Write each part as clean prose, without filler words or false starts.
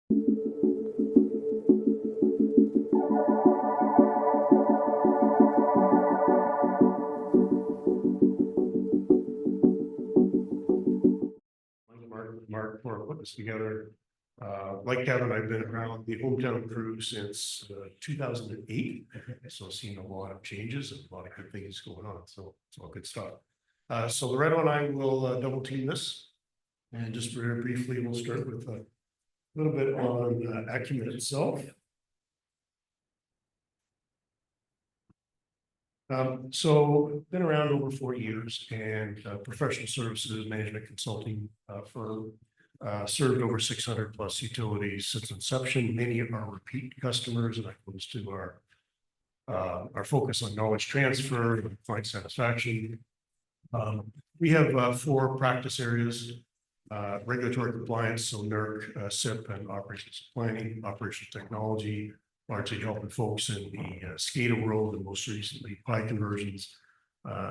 Mark for putting this together. Like Kevin, I've been around the hometown crew since 2008, so I've seen a lot of changes and a lot of good things going on. So it's all good stuff. So Loretto and I will double team this, and just very briefly, we'll start with a little bit on Acumen itself. So been around over 4 years, and professional services management consulting firm. Served over 600 plus utilities since inception. Many of our repeat customers, and that goes to our focus on knowledge transfer and client satisfaction. We have 4 practice areas: regulatory compliance, so NERC, SIP, and operations planning, operational technology, largely helping folks in the SCADA world, and most recently PI conversions,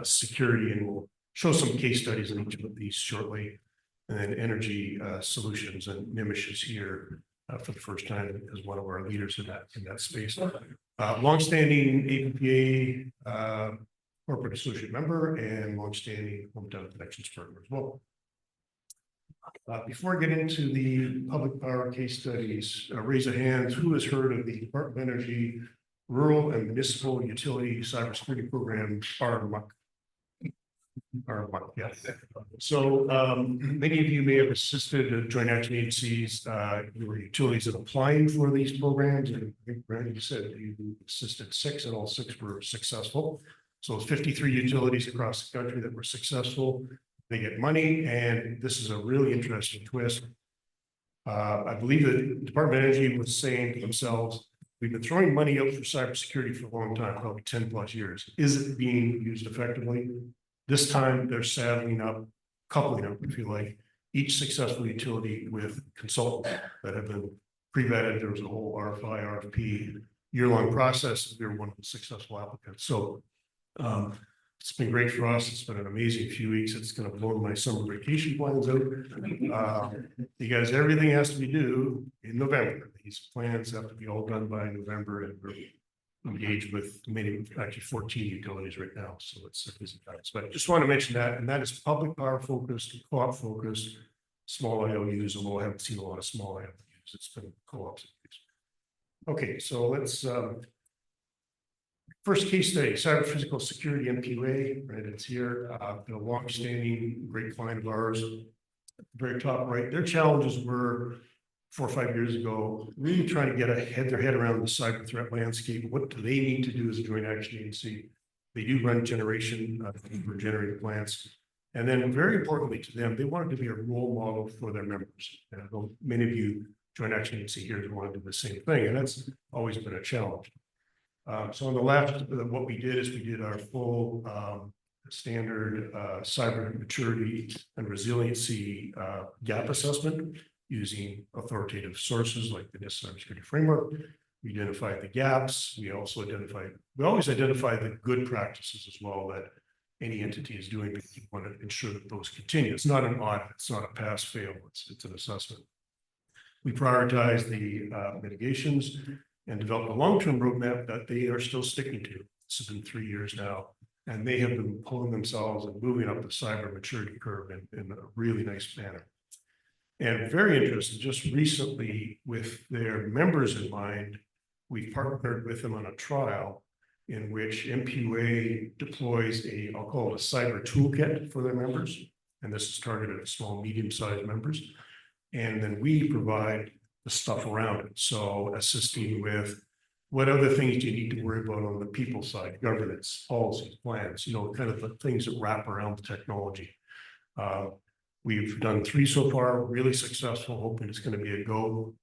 security, and we'll show some case studies in each of these shortly. And then energy solutions, and Nimish is here for the first time as one of our leaders in that space. Longstanding APPA corporate associate member and longstanding hometown connections partner as well. Before I get into the public power case studies, raise a hand. Who has heard of the Department of Energy Rural and Municipal Utility Cybersecurity Program, RMUC? Yeah. So many of you may have assisted joint action agencies, your utilities in applying for these programs. And I think Brandon, you said you assisted 6, and all 6 were successful. So 53 utilities across the country that were successful. They get money, and this is a really interesting twist. I believe the Department of Energy was saying to themselves, we've been throwing money out for cybersecurity for a long time, probably 10 plus years. Is it being used effectively? This time they're coupling up, if you like, each successful utility with consultants that have been pre-vetted. There was a whole RFI, RFP, year-long process. They're one of the successful applicants. So it's been great for us. It's been an amazing few weeks. It's going to blow my summer vacation plans out. Because everything has to be due in November. These plans have to be all done by November, and we're engaged with many, actually 14 utilities right now. So it's a busy time. But I just want to mention that, and that is public power focused, co-op focused, small IOUs, although I haven't seen a lot of small IOUs. It's been co-ops. Okay, so let's first case study, cyber physical security MPUA, right? It's here. Been a long-standing great client of ours. At the very top right, their challenges were 4 or 5 years ago, really trying to get their head around the cyber threat landscape. What do they need to do as a joint action agency? They do run generation for generating plants. And then very importantly to them, they wanted to be a role model for their members. And I know many of you joint action agency here want to do the same thing, and that's always been a challenge. So on the left, what we did is we did our full standard cyber maturity and resiliency gap assessment using authoritative sources like the NIST cybersecurity framework. We identified the gaps. We always identify the good practices as well that any entity is doing, because you want to ensure that those continue. It's not an audit, it's not a pass fail, it's an assessment. We prioritize the mitigations and develop a long-term roadmap that they are still sticking to. This has been 3 years now, and they have been pulling themselves and moving up the cyber maturity curve in a really nice manner. And very interesting, just recently with their members in mind, we partnered with them on a trial in which MPUA deploys I'll call it a cyber toolkit for their members. And this is targeted at small, medium-sized members. And then we provide the stuff around it. So assisting with what other things do you need to worry about on the people side, governance, policies, plans, kind of the things that wrap around the technology. We've done 3 so far, really successful, hoping it's going to be a go.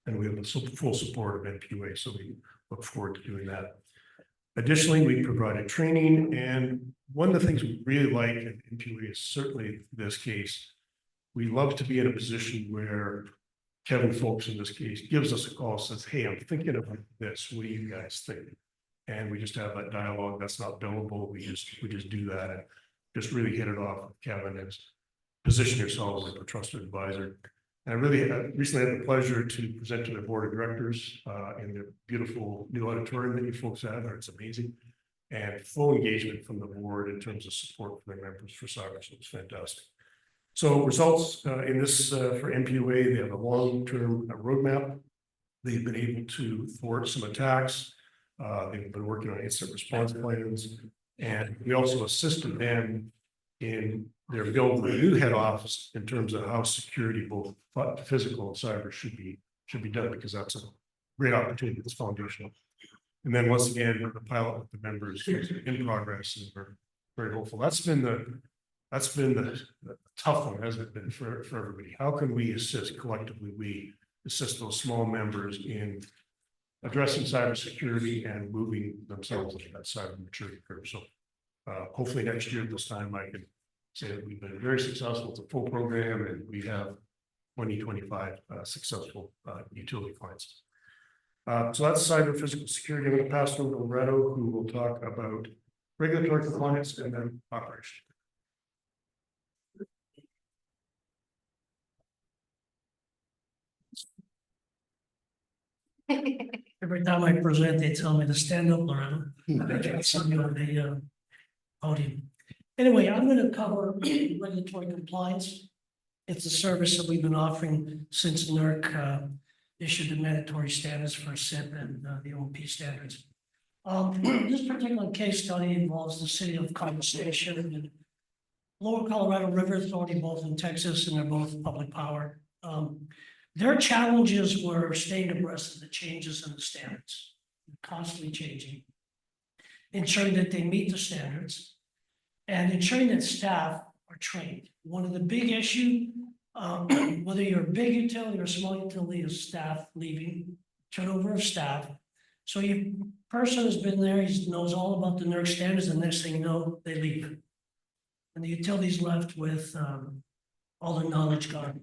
And we have the full support of MPUA, so we look forward to doing that. Additionally, we provided training, and one of the things we really like, and MPUA is certainly this case, we love to be in a position where Kevin Folks in this case gives us a call, says, hey, I'm thinking about this. What do you guys think? And we just have that dialogue. That's not billable. We just do that and just really hit it off with Kevin as position yourself as a trusted advisor. And I really recently had the pleasure to present to their board of directors in their beautiful new auditorium that you folks have, it's amazing. And full engagement from the board in terms of support for their members for cyber, so it's fantastic. So results in this for MPOA, they have a long-term roadmap. They've been able to thwart some attacks. They've been working on incident response plans, and we also assisted them in their build of the new head office in terms of how security, both physical and cyber, should be done, because that's a great opportunity. That's foundational. And then once again, the pilot with the members is in progress, and we're very hopeful. That's been the tough one, hasn't it been for everybody? How can we assist collectively? We assist those small members in addressing cybersecurity and moving themselves into that cyber maturity curve. So hopefully next year at this time, I can say that we've been very successful with the full program, and we have 2025 successful utility clients. So that's cyber physical security. I'm going to pass it over to Loretto, who will talk about regulatory compliance and then operation. Every time I present, they tell me to stand up, Loretto. I can't see you on the podium. Anyway, I'm going to cover regulatory compliance. It's a service that we've been offering since NERC issued the mandatory standards for SIP and the OMP standards. This particular case study involves the city of College Station and Lower Colorado River Authority, both in Texas, and they're both public power. Their challenges were staying abreast of the changes in the standards, constantly changing, ensuring that they meet the standards, and ensuring that staff are trained. One of the big issues, whether you're a big utility or a small utility, is staff leaving, turnover of staff. So your person has been there, he knows all about the NERC standards, and next thing you know, they leave. And the utility's left with all the knowledge gone.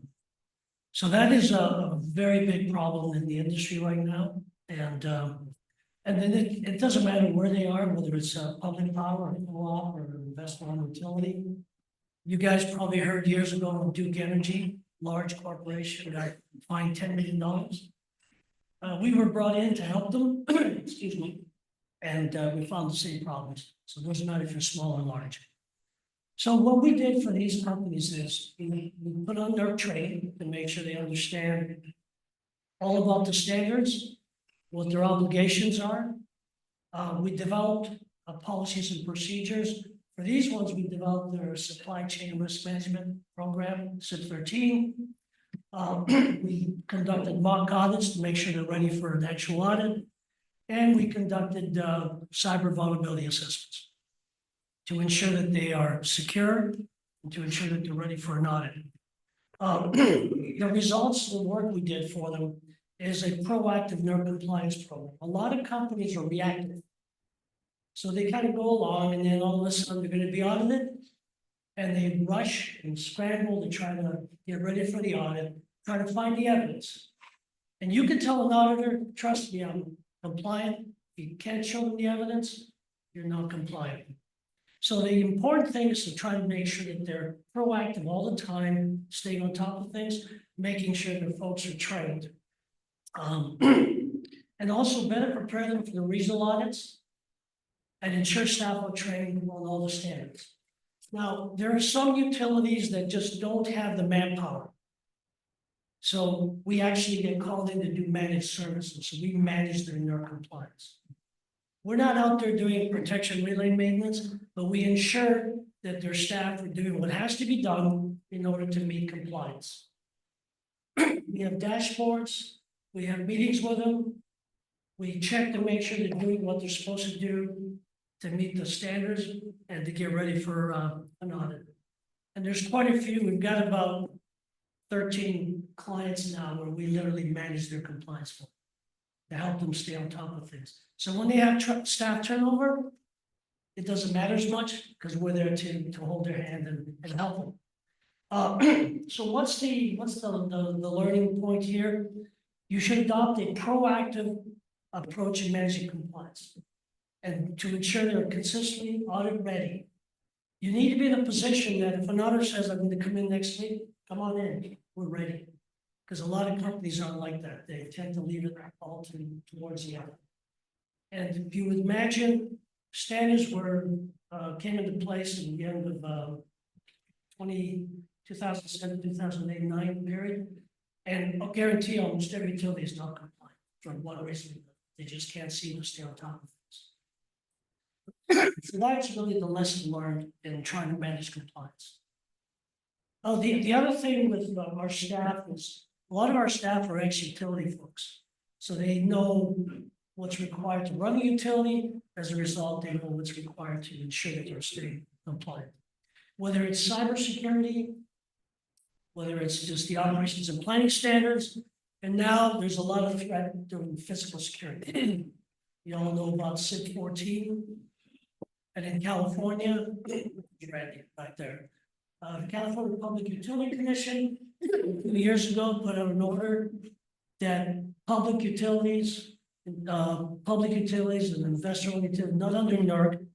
So that is a very big problem in the industry right now. And then it doesn't matter where they are, whether it's public power or co-op or investment utility. You guys probably heard years ago of Duke Energy, large corporation, got fined $10 million. We were brought in to help them, excuse me, and we found the same problems. So it doesn't matter if you're small or large. So what we did for these companies is we put on their training to make sure they understand all about the standards, what their obligations are. We developed policies and procedures. For these ones, we developed their supply chain risk management program, SIP 13. We conducted mock audits to make sure they're ready for an actual audit. And we conducted cyber vulnerability assessments to ensure that they are secure and to ensure that they're ready for an audit. The results of the work we did for them is a proactive NERC compliance program. A lot of companies are reactive. So they kind of go along, and then all of a sudden they're going to be audited, and they rush and scramble to try to get ready for the audit, try to find the evidence. And you can tell an auditor, trust me, I'm compliant. If you can't show them the evidence, you're not compliant. So the important thing is to try to make sure that they're proactive all the time, staying on top of things, making sure that folks are trained. And also better prepare them for the regional audits and ensure staff are trained on all the standards. Now, there are some utilities that just don't have the manpower. So we actually get called in to do managed services. So we manage their NERC compliance. We're not out there doing protection relay maintenance, but we ensure that their staff are doing what has to be done in order to meet compliance. We have dashboards, we have meetings with them. We check to make sure they're doing what they're supposed to do to meet the standards and to get ready for an audit. And there's quite a few. We've got about 13 clients now where we literally manage their compliance for them to help them stay on top of things. So when they have staff turnover, it doesn't matter as much because we're there to hold their hand and help them. So what's the learning point here? You should adopt a proactive approach in managing compliance. And to ensure they're consistently audit ready, you need to be in a position that if an auditor says, I'm going to come in next week, come on in, we're ready. Because a lot of companies aren't like that. They tend to leave it all towards the end. And if you would imagine, standards came into place in the end of 2007, 2008, 9 period. And I'll guarantee almost every utility is not compliant for one reason. They just can't seem to stay on top of things. So that's really the lesson learned in trying to manage compliance. Oh, the other thing with our staff is a lot of our staff are ex-utility folks. So they know what's required to run the utility. As a result, they know what's required to ensure that they're staying compliant. Whether it's cybersecurity, whether it's just the operations and planning standards, and now there's a lot of threat during physical security. You all know about SIP 14, and in California, right there. The California Public Utility Commission, a few years ago, put out an order that public utilities and investor-owned utilities, not under NERC,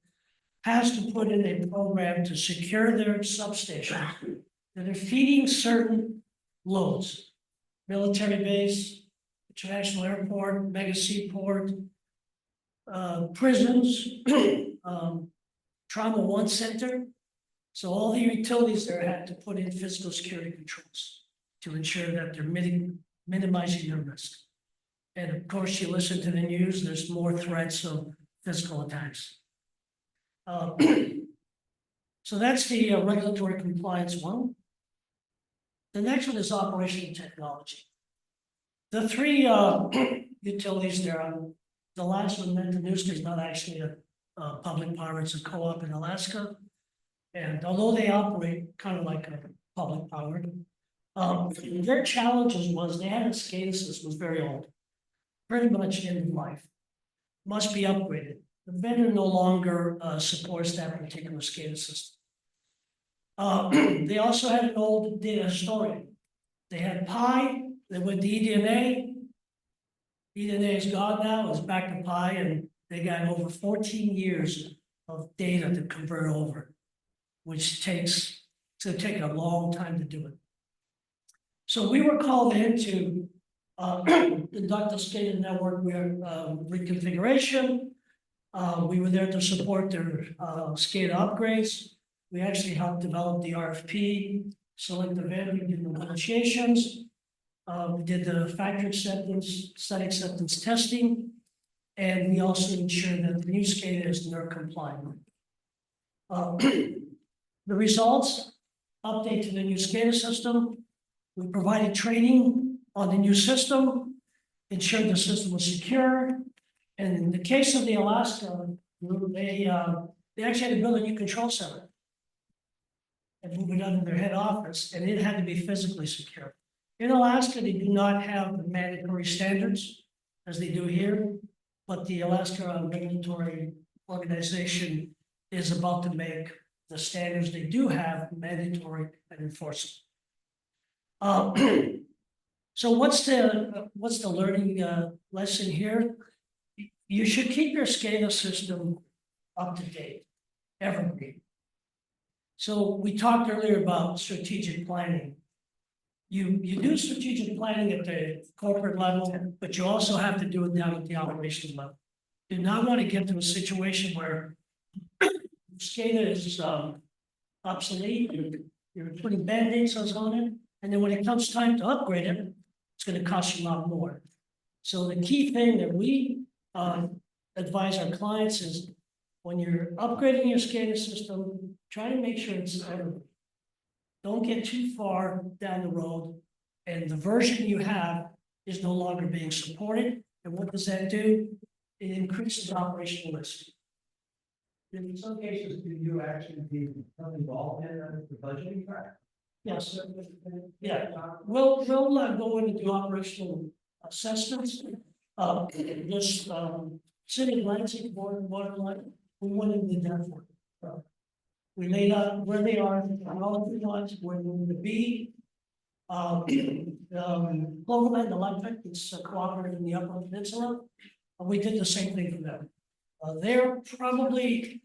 has to put in a program to secure their substations that are feeding certain loads, military base, international airport, mega seaport, prisons, trauma one center. So all the utilities there had to put in physical security controls to ensure that they're minimizing their risk. And of course, you listen to the news, there's more threats of physical attacks. So that's the regulatory compliance one. The next one is operational technology. The three utilities there, the last one, Matanuska, is not actually a public power, it's a co-op in Alaska. And although they operate kind of like a public power, their challenges was they had a SCADA system, was very old, pretty much end of life, must be upgraded. The vendor no longer supports that particular SCADA system. They also had an old data historian. They had Pi, they went to eDNA. eDNA is gone now, it's back to Pi, and they got over 14 years of data to convert over, which takes a long time to do it. So we were called in to conduct a SCADA network reconfiguration. We were there to support their SCADA upgrades. We actually helped develop the RFP, select the vendor, did the negotiations. We did the factory acceptance, site acceptance testing, and we also ensured that the new SCADA is NERC compliant. The results, update to the new SCADA system. We provided training on the new system, ensured the system was secure. And in the case of the Alaska, they actually had to build a new control center and move it under their head office, and it had to be physically secure. In Alaska, they do not have the mandatory standards as they do here, but the Alaska Regulatory Organization is about to make the standards they do have mandatory and enforceable. So what's the learning lesson here? You should keep your SCADA system up to date, evergreen. So we talked earlier about strategic planning. You do strategic planning at the corporate level, but you also have to do it down at the operations level. Do not want to get to a situation where SCADA is obsolete, you're putting band-aids on it, and then when it comes time to upgrade it, it's going to cost you a lot more. So the key thing that we advise our clients is when you're upgrading your SCADA system, try to make sure it's evergreen. Don't get too far down the road and the version you have is no longer being supported. And what does that do? It increases operational risk. In some cases, do you actually be involved in the budgeting track? Yes, yeah, we'll go in and do operational assessments. This city of Lansing, water line, we went and did that for them. We laid out where they are, all the lines, where they need to be. Cloverland Electric is cooperating in the Upper Peninsula. We did the same thing for them. They're probably,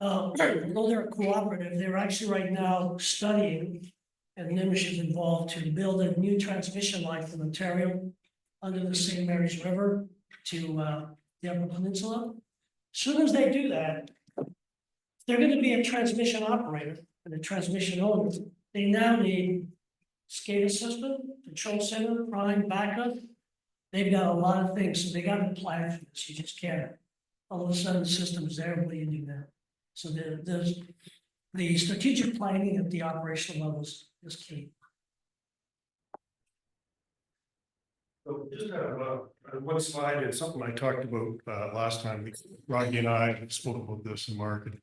although they're cooperative, they're actually right now studying And NIMS is involved to build a new transmission line from Ontario under the St. Mary's River to the Upper Peninsula. Soon as they do that, they're gonna be a transmission operator and a transmission owner. They now need SCADA system, control center, prime, backup. They've got a lot of things, so they gotta plan for this. You just can't, all of a sudden, the system is there, what do you do now? So there's the strategic planning at the operational levels is key. So just one slide, and something I talked about last time, Rocky and I spoke about this, and Mark and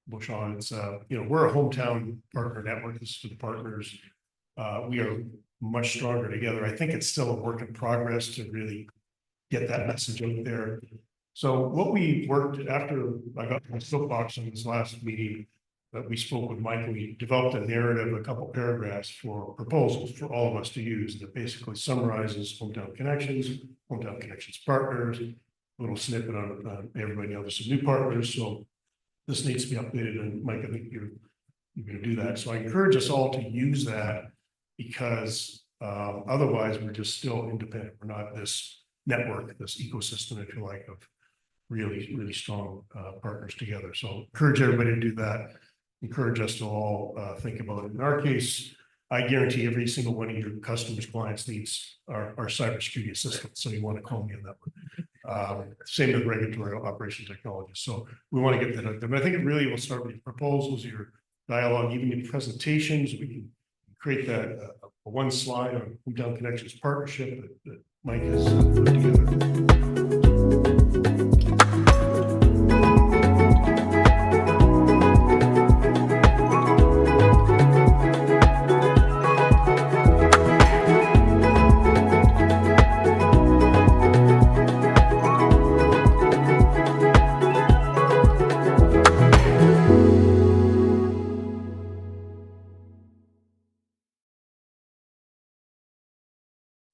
Bush on, it's we're a hometown partner network. This is for the partners. We are much stronger together. I think it's still a work in progress to really get that message out there. So what we worked after I got my soapbox on this last meeting, that we spoke with Mike, we developed a narrative, a couple paragraphs for proposals for all of us to use that basically summarizes hometown connections partners, a little snippet on everybody else, some new partners. So this needs to be updated, and Mike, I think you're going to do that. So I encourage us all to use that, because otherwise we're just still independent. We're not this network, this ecosystem, if you like, of really, really strong partners together. So encourage everybody to do that. Encourage us to all think about it. In our case, I guarantee every single one of your customers, clients needs our cybersecurity assistance. So you want to call me on that one. Same with regulatory operation technology. So we want to get that out there. But I think it really will start with your proposals, your dialogue, even your presentations. We can create that one slide on Hometown Connections partnership that Mike has put together.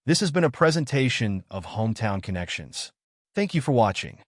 This has been a presentation of Hometown Connections. Thank you for watching.